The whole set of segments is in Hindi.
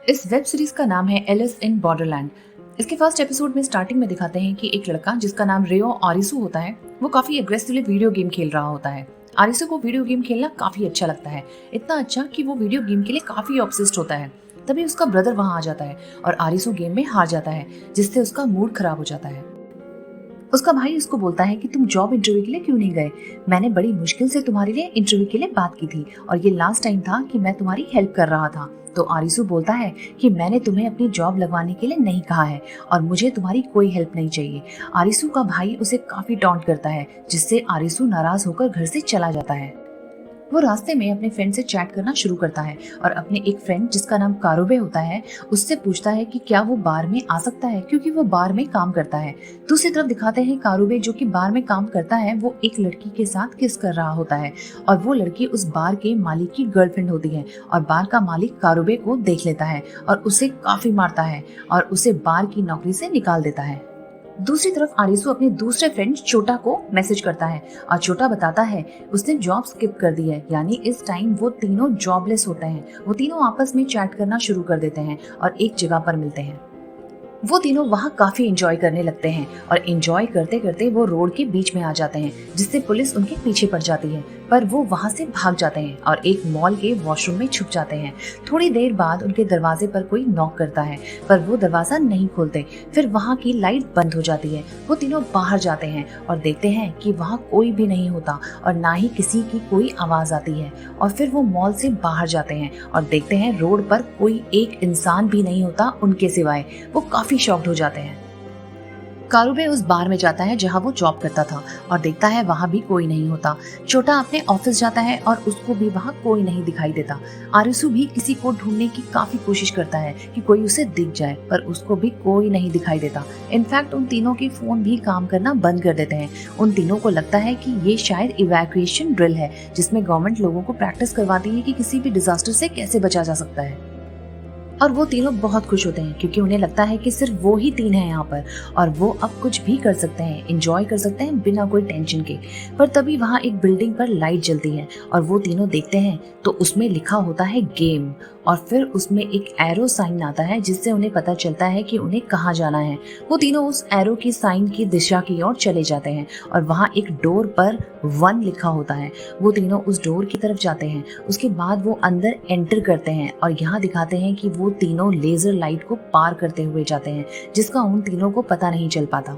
इस वेब सीरीज का नाम है एलिस इन बॉर्डरलैंड। इसके फर्स्ट एपिसोड में स्टार्टिंग में दिखाते हैं कि एक लड़का जिसका नाम रेयो आरिसू होता है वो काफी एग्रेसिवली वीडियो गेम खेल रहा होता है। आरिसू को वीडियो गेम खेलना काफी अच्छा लगता है, इतना अच्छा कि वो वीडियो गेम के लिए काफी ऑब्सेस्ड होता है। तभी उसका ब्रदर वहां आ जाता है और आरिसू गेम में हार जाता है, जिससे उसका मूड खराब हो जाता है। उसका भाई उसको बोलता है कि तुम जॉब इंटरव्यू के लिए क्यों नहीं गए? मैंने बड़ी मुश्किल से तुम्हारे लिए इंटरव्यू के लिए बात की थी और ये लास्ट टाइम था कि मैं तुम्हारी हेल्प कर रहा था। तो आरिसू बोलता है कि मैंने तुम्हें अपनी जॉब लगवाने के लिए नहीं कहा है और मुझे तुम्हारी कोई हेल्प नहीं चाहिए। आरिसू का भाई उसे काफी टॉन्ट करता है, जिससे आरिसू नाराज होकर घर से चला जाता है। वो रास्ते में अपने फ्रेंड से चैट करना शुरू करता है और अपने एक फ्रेंड जिसका नाम कारुबे होता है उससे पूछता है कि क्या वो बार में आ सकता है, क्योंकि वो बार में काम करता है। दूसरी तरफ दिखाते हैं कारुबे जो कि बार में काम करता है वो एक लड़की के साथ किस कर रहा होता है और वो लड़की उस बार के मालिक की गर्लफ्रेंड होती है और बार का मालिक कारुबे को देख लेता है और उसे काफी मारता है और उसे बार की नौकरी से निकाल देता है। दूसरी तरफ आरिसू अपने दूसरे फ्रेंड छोटा को मैसेज करता है और छोटा बताता है उसने जॉब स्किप कर दी है, यानी इस टाइम वो तीनों जॉबलेस होते हैं। वो तीनों आपस में चैट करना शुरू कर देते हैं और एक जगह पर मिलते हैं। वो तीनों वहाँ काफी एंजॉय करने लगते हैं और एंजॉय करते करते वो रोड के बीच में आ जाते हैं, जिससे पुलिस उनके पीछे पड़ जाती है। पर वो वहाँ से भाग जाते हैं और एक मॉल के वॉशरूम में छुप जाते हैं। थोड़ी देर बाद उनके दरवाजे पर कोई नॉक करता है पर वो दरवाजा नहीं खोलते। फिर वहाँ की लाइट बंद हो जाती है। वो तीनों बाहर जाते हैं और देखते हैं कि वहाँ कोई भी नहीं होता और ना ही किसी की कोई आवाज आती है। और फिर वो मॉल से बाहर जाते हैं और देखते हैं रोड पर कोई एक इंसान भी नहीं होता उनके सिवाय। वो काफी शॉक्ड हो जाते हैं। कारुबे उस बार में जाता है जहां वो जॉब करता था और देखता है वहां भी कोई नहीं होता। छोटा अपने ऑफिस जाता है और उसको भी वहां कोई नहीं दिखाई देता। आरिसू भी किसी को ढूंढने की काफी कोशिश करता है कि कोई उसे दिख जाए, पर उसको भी कोई नहीं दिखाई देता। इनफैक्ट उन तीनों के फोन भी काम करना बंद कर देते हैं। उन तीनों को लगता है कि ये शायद इवैक्यूएशन ड्रिल है, जिसमें गवर्नमेंट लोगों को प्रैक्टिस करवाती है कि किसी भी डिजास्टर से कैसे बचा जा सकता है। और वो तीनों बहुत खुश होते हैं क्योंकि उन्हें लगता है कि सिर्फ वो ही तीन हैं यहाँ पर और वो अब कुछ भी कर सकते हैं, एंजॉय कर सकते हैं बिना कोई टेंशन के। पर तभी वहाँ एक बिल्डिंग पर लाइट जलती है और वो तीनों देखते हैं तो उसमें लिखा होता है गेम और फिर उसमें एक एरो साइन आता है, जिससे उन्हें पता चलता है कि उन्हें कहाँ जाना है। वो तीनों उस एरो की साइन की दिशा की ओर चले जाते हैं और वहाँ एक डोर पर 1 लिखा होता है। वो तीनों उस डोर की तरफ जाते हैं। उसके बाद वो अंदर एंटर करते हैं और यहाँ दिखाते हैं कि वो तीनों लेजर लाइट को पार करते हुए जाते हैं, जिसका उन तीनों को पता नहीं चल पाता।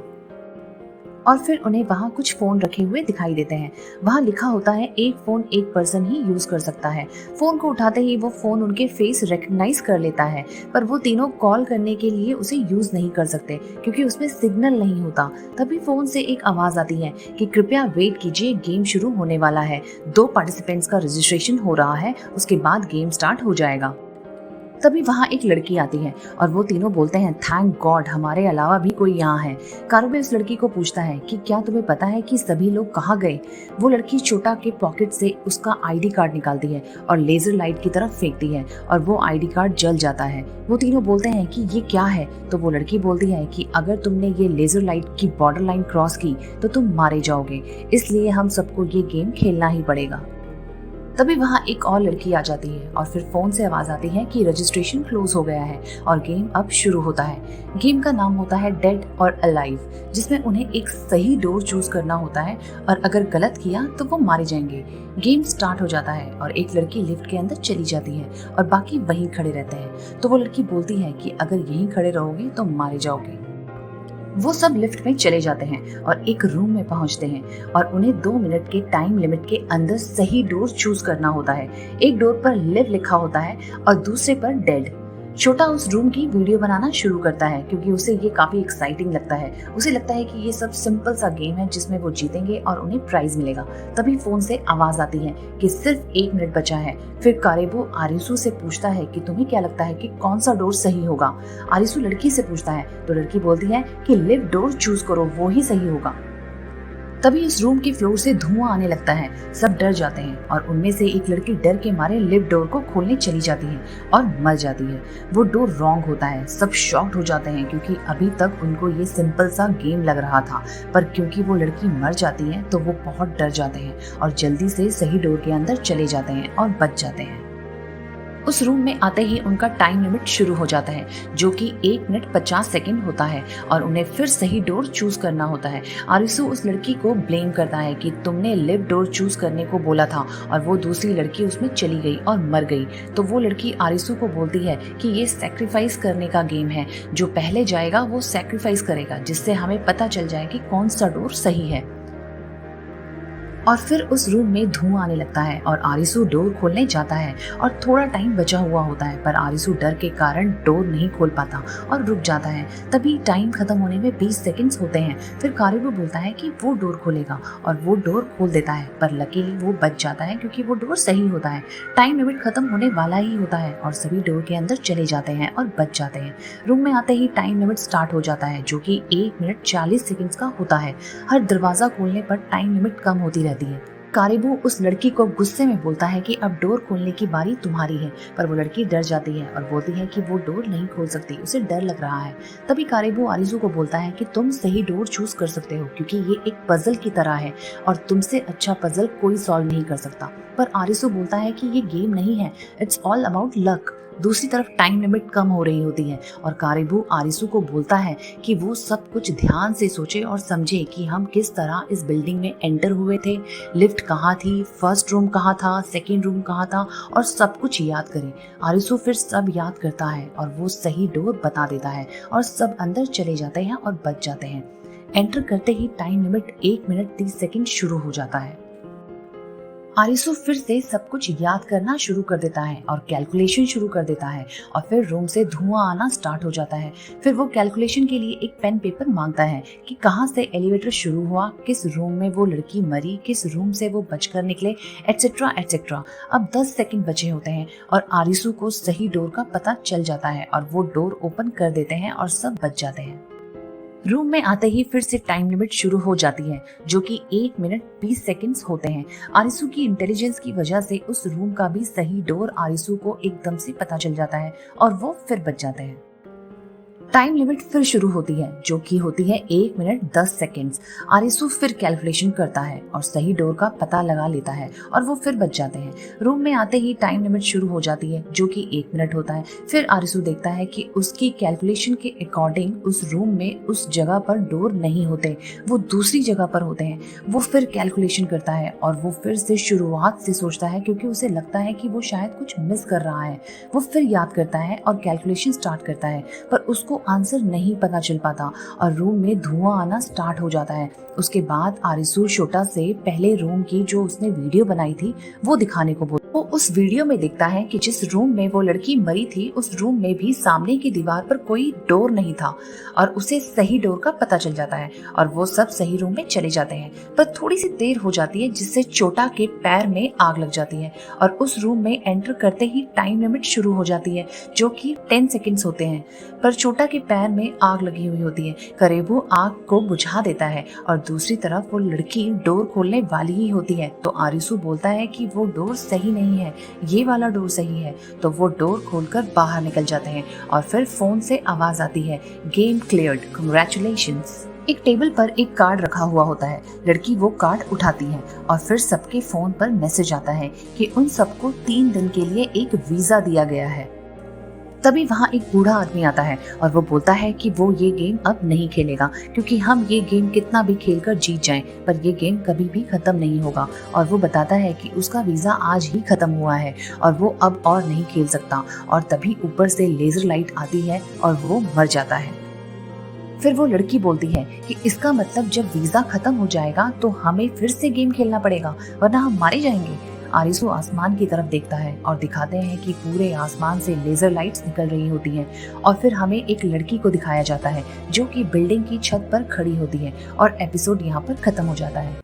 और फिर उन्हें वहाँ कुछ फोन रखे हुए दिखाई देते हैं। वहाँ लिखा होता है एक फोन एक पर्सन ही यूज कर सकता है। फोन को उठाते ही वो फोन उनके फेस रिकग्नाइज कर लेता है, पर वो तीनों कॉल करने के लिए उसे यूज नहीं कर सकते क्योंकि उसमें सिग्नल नहीं होता। तभी फोन से एक आवाज आती है कि कृपया वेट कीजिए, गेम शुरू होने वाला है। 2 पार्टिसिपेंट्स का रजिस्ट्रेशन हो रहा है, उसके बाद गेम स्टार्ट हो जाएगा। तभी वहाँ एक लड़की आती है और वो तीनों बोलते हैं थैंक गॉड हमारे अलावा भी कोई यहाँ है। कारुबे उस लड़की को पूछता है कि क्या तुम्हें पता है कि सभी लोग कहाँ गए? वो लड़की छोटा के पॉकेट से उसका आईडी कार्ड निकालती है और लेजर लाइट की तरफ फेंकती है और वो आईडी कार्ड जल जाता है। वो तीनों बोलते हैं कि ये क्या है? तो वो लड़की बोलती है कि अगर तुमने ये लेजर लाइट की बॉर्डर लाइन क्रॉस की तो तुम मारे जाओगे, इसलिए हम सबको ये गेम खेलना ही पड़ेगा। तभी वहाँ एक और लड़की आ जाती है और फिर फोन से आवाज आती है कि रजिस्ट्रेशन क्लोज हो गया है और गेम अब शुरू होता है। गेम का नाम होता है डेड और अलाइव, जिसमें उन्हें एक सही डोर चूज करना होता है और अगर गलत किया तो वो मारे जाएंगे। गेम स्टार्ट हो जाता है और एक लड़की लिफ्ट के अंदर चली जाती है और बाकी वहीं खड़े रहते हैं। तो वो लड़की बोलती है कि अगर यहीं खड़े रहोगे तो मारे जाओगे। वो सब लिफ्ट में चले जाते हैं और एक रूम में पहुंचते हैं और उन्हें 2 मिनट के टाइम लिमिट के अंदर सही डोर चूज करना होता है। एक डोर पर लिव लिखा होता है और दूसरे पर डेड। छोटा उस रूम की वीडियो बनाना शुरू करता है क्योंकि उसे ये काफी एक्साइटिंग लगता है। उसे लगता है कि ये सब सिंपल सा गेम है जिसमें वो जीतेंगे और उन्हें प्राइज मिलेगा। तभी फोन से आवाज आती है कि सिर्फ 1 मिनट बचा है। फिर कारेबो आरिसू से पूछता है कि तुम्हें क्या लगता है कि कौन सा डोर सही होगा? आरिसू लड़की से पूछता है तो लड़की बोलती है कि लिव डोर चूज करो, वो ही सही होगा। तभी इस रूम की फ्लोर से धुआं आने लगता है। सब डर जाते हैं और उनमें से एक लड़की डर के मारे लिफ्ट डोर को खोलने चली जाती है और मर जाती है। वो डोर रॉन्ग होता है। सब शॉक्ड हो जाते हैं क्योंकि अभी तक उनको ये सिंपल सा गेम लग रहा था, पर क्योंकि वो लड़की मर जाती है तो वो बहुत डर जाते हैं और जल्दी से सही डोर के अंदर चले जाते हैं और बच जाते हैं। उस रूम में आते ही उनका टाइम लिमिट शुरू हो जाता है, जो कि 1 मिनट 50 सेकंड होता है और उन्हें फिर सही डोर चूज करना होता है। आरिसू उस लड़की को ब्लेम करता है कि तुमने लिफ्ट डोर चूज करने को बोला था और वो दूसरी लड़की उसमें चली गई और मर गई। तो वो लड़की आरिसू को बोलती है कि ये सैक्रिफाइस करने का गेम है, जो पहले जाएगा वो सैक्रिफाइस करेगा, जिससे हमें पता चल जाए कि कौन सा डोर सही है। और फिर उस रूम में धुआं आने लगता है और आरिसू डोर खोलने जाता है और थोड़ा टाइम बचा हुआ होता है, पर आरिसू डर के कारण डोर नहीं खोल पाता और रुक जाता है। तभी टाइम खत्म होने में 20 सेकंड्स होते हैं। फिर कारिबू बोलता है कि वो डोर खोलेगा और वो डोर खोल देता है, पर लकीली वो बच जाता है क्योंकि वो डोर सही होता है। टाइम लिमिट खत्म होने वाला ही होता है और सभी डोर के अंदर चले जाते हैं और बच जाते हैं। रूम में आते ही टाइम लिमिट स्टार्ट हो जाता है, जो कि 1 मिनट 40 सेकंड्स का होता है। हर दरवाजा खोलने पर टाइम लिमिट कम होती रहती है। कारिबू उस लड़की को गुस्से में बोलता है कि अब डोर खोलने की बारी तुम्हारी है, पर वो लड़की डर जाती है और बोलती है कि वो डोर नहीं खोल सकती, उसे डर लग रहा है। तभी कारिबू आरिसू को बोलता है कि तुम सही डोर चूज कर सकते हो, क्योंकि ये एक पजल की तरह है और तुमसे अच्छा पजल कोई सॉल्व नहीं कर सकता। पर आरिसू बोलता है कि ये गेम नहीं है, इट्स ऑल अबाउट लक। दूसरी तरफ टाइम लिमिट कम हो रही होती है और कारिबू आरिसू को बोलता है कि वो सब कुछ ध्यान से सोचे और समझे कि हम किस तरह इस बिल्डिंग में एंटर हुए थे, लिफ्ट कहाँ थी, फर्स्ट रूम कहाँ था, सेकेंड रूम कहाँ था, और सब कुछ याद करें। आरिसू फिर सब याद करता है और वो सही डोर बता देता है और सब अंदर चले जाते हैं और बच जाते हैं। एंटर करते ही टाइम लिमिट 1 मिनट 30 सेकंड शुरू हो जाता है। आरिसू फिर से सब कुछ याद करना शुरू कर देता है और कैलकुलेशन शुरू कर देता है और फिर रूम से धुआं आना स्टार्ट हो जाता है। फिर वो कैलकुलेशन के लिए एक पेन पेपर मांगता है कि कहाँ से एलिवेटर शुरू हुआ, किस रूम में वो लड़की मरी, किस रूम से वो बचकर निकले, एटसेट्रा एटसेट्रा। अब 10 सेकंड बचे होते हैं और आरिसू को सही डोर का पता चल जाता है और वो डोर ओपन कर देते हैं और सब बच जाते हैं। रूम में आते ही फिर से टाइम लिमिट शुरू हो जाती है, जो कि 1 मिनट 20 सेकंड्स होते हैं। आरिसू की इंटेलिजेंस की वजह से उस रूम का भी सही डोर आरिसू को एकदम से पता चल जाता है और वो फिर बच जाते हैं। टाइम लिमिट फिर शुरू होती है, जो कि होती है 1 मिनट 10 सेकंड्स। आरिसू फिर कैलकुलेशन करता है और सही डोर का पता लगा लेता है और वो फिर बच जाते हैं। रूम में आते ही टाइम लिमिट शुरू हो जाती है, जो कि 1 मिनट होता है। फिर आरिसू देखता है कि उसकी कैलकुलेशन के अकॉर्डिंग उस रूम में उस जगह पर डोर नहीं होते, वो दूसरी जगह पर होते हैं। वो फिर कैलकुलेशन करता है और वो फिर से शुरुआत से सोचता है, क्योंकि उसे लगता है कि वो शायद कुछ मिस कर रहा है। वो फिर याद करता है और कैलकुलेशन स्टार्ट करता है, पर उसको आंसर नहीं पता चल पाता और रूम में धुआं आना स्टार्ट हो जाता है। उसके बाद आरिसू छोटा से पहले रूम की जो उसने वीडियो बनाई थी वो दिखाने को बोला। वो उस वीडियो में देखता है कि जिस रूम में वो लड़की मरी थी, उस रूम में भी सामने की दीवार पर कोई डोर नहीं था और उसे सही डोर का पता चल जाता है और वो सब सही रूम में चले जाते हैं। पर थोड़ी सी देर हो जाती है, जिससे चोटा के पैर में आग लग जाती है और उस रूम में एंटर करते ही टाइम लिमिट शुरू हो जाती है, जो कि 10 सेकंड्स होते हैं। पर चोटा के पैर में आग लगी हुई होती है। कारिबू आग को बुझा देता है और दूसरी तरफ वो लड़की डोर खोलने वाली ही होती है। तो आरिसू बोलता है कि वो डोर सही नहीं है, ये वाला डोर सही है। तो वो डोर खोलकर बाहर निकल जाते हैं और फिर फोन से आवाज आती है, गेम क्लियर्ड, कांग्रेचुलेशंस। एक टेबल पर एक कार्ड रखा हुआ होता है। लड़की वो कार्ड उठाती है और फिर सबके फोन पर मैसेज आता है कि उन सबको 3 दिन के लिए एक वीजा दिया गया है। तभी वहाँ एक बूढ़ा आदमी आता है और वो बोलता है कि वो ये गेम अब नहीं खेलेगा, क्योंकि हम ये गेम कितना भी खेलकर जीत जाएं, पर ये गेम कभी भी खत्म नहीं होगा। और वो बताता है कि उसका वीजा आज ही खत्म हुआ है और वो अब और नहीं खेल सकता। और तभी ऊपर से लेजर लाइट आती है और वो मर जाता है। फिर वो लड़की बोलती है कि इसका मतलब जब वीजा खत्म हो जाएगा तो हमें फिर से गेम खेलना पड़ेगा, वरना हम मारे जाएंगे। आरिसू आसमान की तरफ देखता है और दिखाते हैं कि पूरे आसमान से लेजर लाइट्स निकल रही होती हैं और फिर हमें एक लड़की को दिखाया जाता है जो कि बिल्डिंग की छत पर खड़ी होती है और एपिसोड यहाँ पर खत्म हो जाता है।